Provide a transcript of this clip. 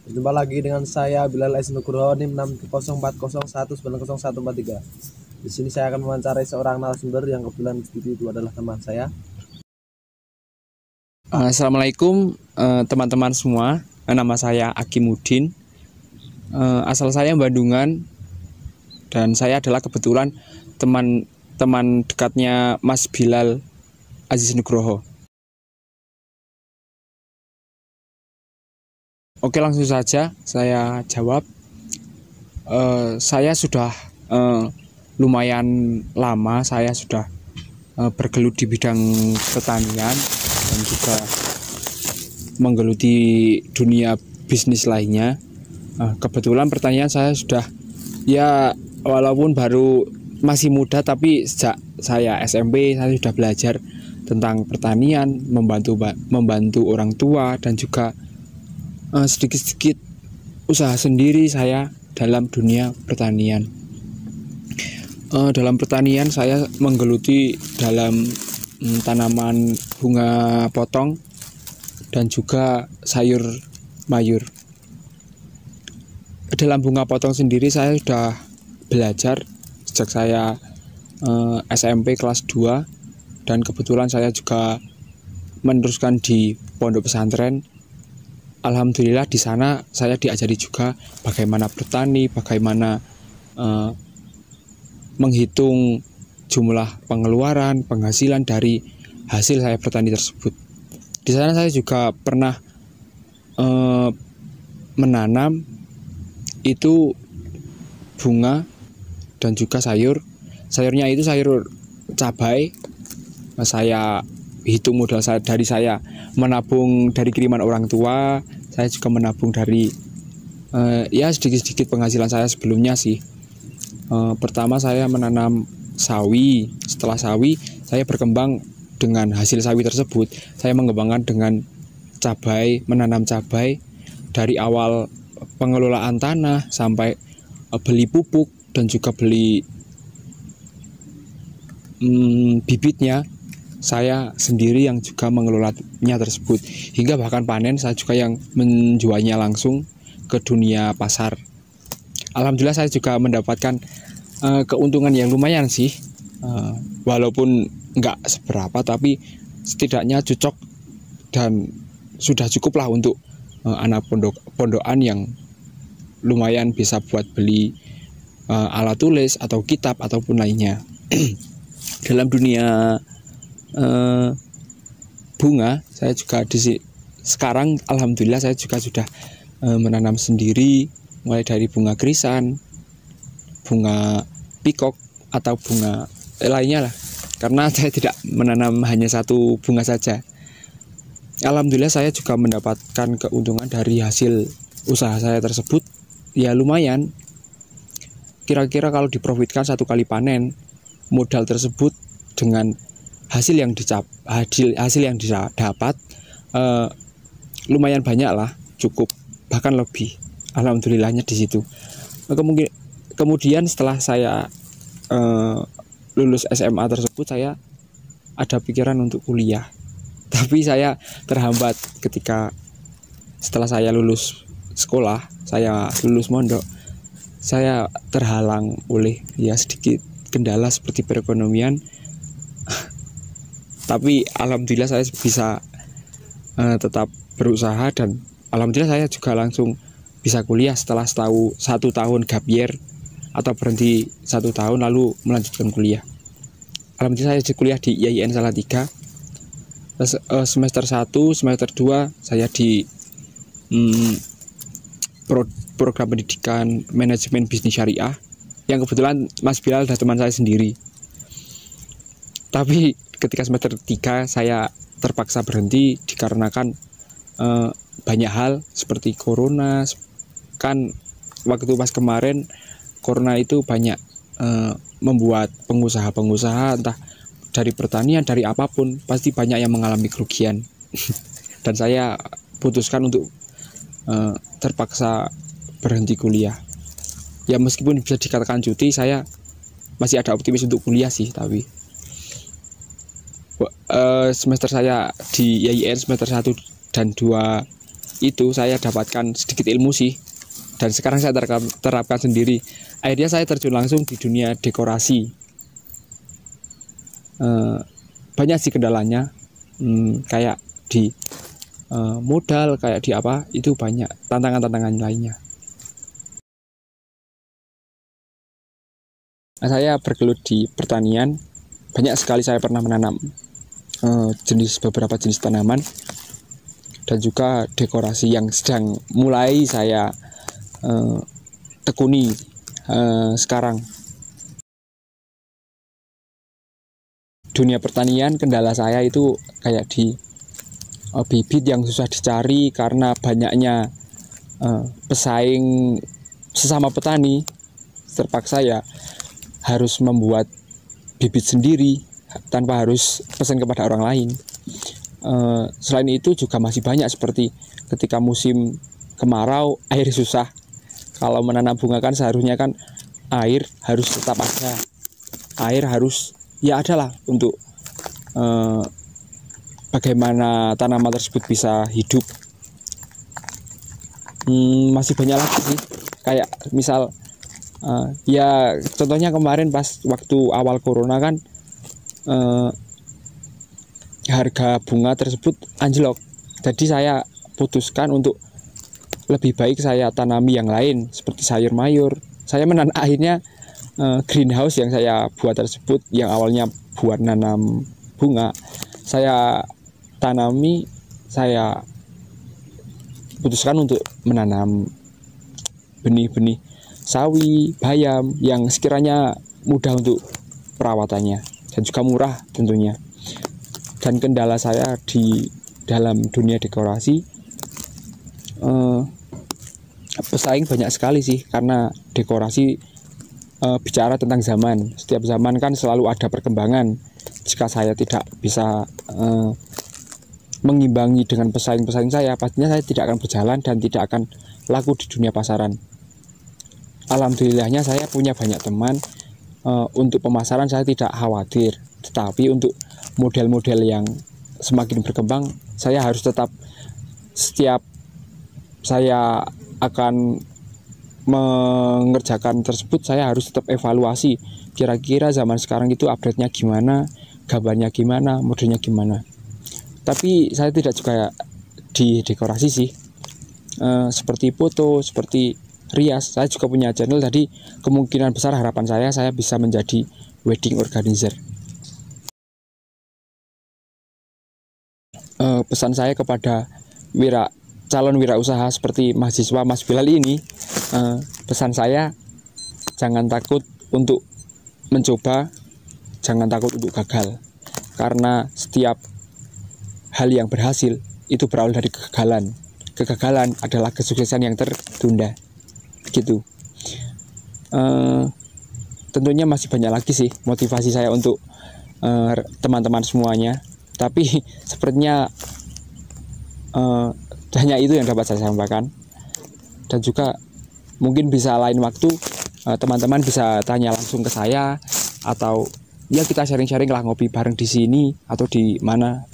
Jumpa lagi dengan saya Bilal S. Nugroho NIM 60401901143. Di sini saya akan mewawancarai seorang narasumber yang kebetulan itu adalah teman saya. Assalamualaikum teman-teman semua. Nama saya Akimudin. Asal saya Bandungan dan saya adalah kebetulan teman dekatnya Mas Bilal Aziz Nugroho. Oke, langsung saja saya jawab. Saya sudah lumayan lama saya sudah bergelut di bidang pertanian dan juga menggeluti dunia bisnis lainnya. Kebetulan pertanian saya sudah, ya walaupun baru masih muda, tapi sejak saya SMP saya sudah belajar tentang pertanian, membantu orang tua, dan juga sedikit-sedikit usaha sendiri saya dalam dunia pertanian. Dalam pertanian saya menggeluti dalam tanaman bunga potong dan juga sayur mayur. Dalam bunga potong sendiri saya sudah belajar sejak saya SMP kelas 2, dan kebetulan saya juga meneruskan di pondok pesantren. Alhamdulillah di sana saya diajari juga bagaimana bertani, bagaimana menghitung jumlah pengeluaran, penghasilan dari hasil saya bertani tersebut. Di sana saya juga pernah menanam itu bunga dan juga sayur. Sayurnya itu sayur cabai. Saya hitung modal saya dari saya menabung dari kiriman orang tua. Saya juga menabung dari ya sedikit-sedikit penghasilan saya sebelumnya sih. Pertama saya menanam sawi. Setelah sawi saya berkembang dengan hasil sawi tersebut. Saya mengembangkan dengan cabai, menanam cabai dari awal pengelolaan tanah sampai beli pupuk dan juga beli bibitnya. Saya sendiri yang juga mengelolanya tersebut, hingga bahkan panen saya juga yang menjualnya langsung ke dunia pasar. Alhamdulillah saya juga mendapatkan keuntungan yang lumayan sih, walaupun nggak seberapa, tapi setidaknya cocok dan sudah cukup lah untuk anak pondokan yang lumayan bisa buat beli alat tulis atau kitab ataupun lainnya. Dalam dunia bunga saya juga sekarang alhamdulillah saya juga sudah menanam sendiri, mulai dari bunga krisan, bunga pikok atau bunga lainnya lah, karena saya tidak menanam hanya satu bunga saja. Alhamdulillah saya juga mendapatkan keuntungan dari hasil usaha saya tersebut, ya lumayan. Kira-kira kalau diprofitkan satu kali panen, modal tersebut dengan hasil yang didapat lumayan banyak lah, cukup bahkan lebih. Alhamdulillahnya di situ. Kemudian setelah saya lulus SMA tersebut, saya ada pikiran untuk kuliah, tapi saya terhambat ketika setelah saya lulus sekolah, saya lulus mondok, saya terhalang oleh ya sedikit kendala seperti perekonomian. Tapi alhamdulillah saya bisa tetap berusaha, dan alhamdulillah saya juga langsung bisa kuliah setelah satu tahun gap year atau berhenti 1 tahun lalu melanjutkan kuliah. Alhamdulillah saya kuliah di IAIN Salatiga. Semester 1, semester 2 saya di program pendidikan manajemen bisnis syariah, yang kebetulan Mas Bilal adalah teman saya sendiri. Tapi ketika semester 3 saya terpaksa berhenti dikarenakan banyak hal seperti corona. Kan waktu pas kemarin corona itu banyak membuat pengusaha-pengusaha, entah dari pertanian, dari apapun, pasti banyak yang mengalami kerugian. Dan saya putuskan untuk terpaksa berhenti kuliah. Ya meskipun bisa dikatakan cuti, saya masih ada optimis untuk kuliah sih. Tapi semester saya di IAIN semester 1 dan 2 itu saya dapatkan sedikit ilmu sih, dan sekarang saya terapkan sendiri. Akhirnya saya terjun langsung di dunia dekorasi. Banyak sih kendalanya, kayak di modal, kayak di apa, itu banyak tantangan-tantangan lainnya. Saya bergelut di pertanian, banyak sekali saya pernah menanam beberapa jenis tanaman, dan juga dekorasi yang sedang mulai saya tekuni sekarang. Dunia pertanian, kendala saya itu kayak di bibit yang susah dicari karena banyaknya pesaing sesama petani. Terpaksa ya harus membuat bibit sendiri tanpa harus pesan kepada orang lain. Selain itu juga masih banyak, seperti ketika musim kemarau air susah. Kalau menanam bunga kan seharusnya kan air harus tetap ada, air harus ya adalah untuk bagaimana tanaman tersebut bisa hidup. Masih banyak lagi sih, kayak misal ya contohnya kemarin pas waktu awal corona kan harga bunga tersebut anjlok. Jadi saya putuskan untuk lebih baik saya tanami yang lain seperti sayur mayur. Saya akhirnya greenhouse yang saya buat tersebut, yang awalnya buat nanam bunga, saya tanami, saya putuskan untuk menanam benih-benih sawi, bayam yang sekiranya mudah untuk perawatannya dan juga murah tentunya. Dan kendala saya di dalam dunia dekorasi, pesaing banyak sekali sih, karena dekorasi bicara tentang zaman. Setiap zaman kan selalu ada perkembangan. Jika saya tidak bisa mengimbangi dengan pesaing-pesaing saya, pastinya saya tidak akan berjalan dan tidak akan laku di dunia pasaran. Alhamdulillahnya saya punya banyak teman. Untuk pemasaran saya tidak khawatir, tetapi untuk model-model yang semakin berkembang, saya harus tetap, setiap saya akan mengerjakan tersebut, saya harus tetap evaluasi kira-kira zaman sekarang itu update-nya gimana, gambarnya gimana, modelnya gimana. Tapi saya tidak juga di dekorasi sih, seperti foto, seperti rias. Saya juga punya channel, jadi kemungkinan besar harapan saya bisa menjadi wedding organizer. Pesan saya kepada calon wirausaha seperti mahasiswa Mas Bilal ini, pesan saya, jangan takut untuk mencoba, jangan takut untuk gagal, karena setiap hal yang berhasil itu berawal dari kegagalan. Kegagalan adalah kesuksesan yang tertunda, gitu. Tentunya masih banyak lagi sih motivasi saya untuk teman-teman semuanya, tapi sepertinya hanya itu yang dapat saya sampaikan. Dan juga mungkin bisa lain waktu teman-teman bisa tanya langsung ke saya, atau ya kita sharing-sharing lah, ngopi bareng di sini atau di mana.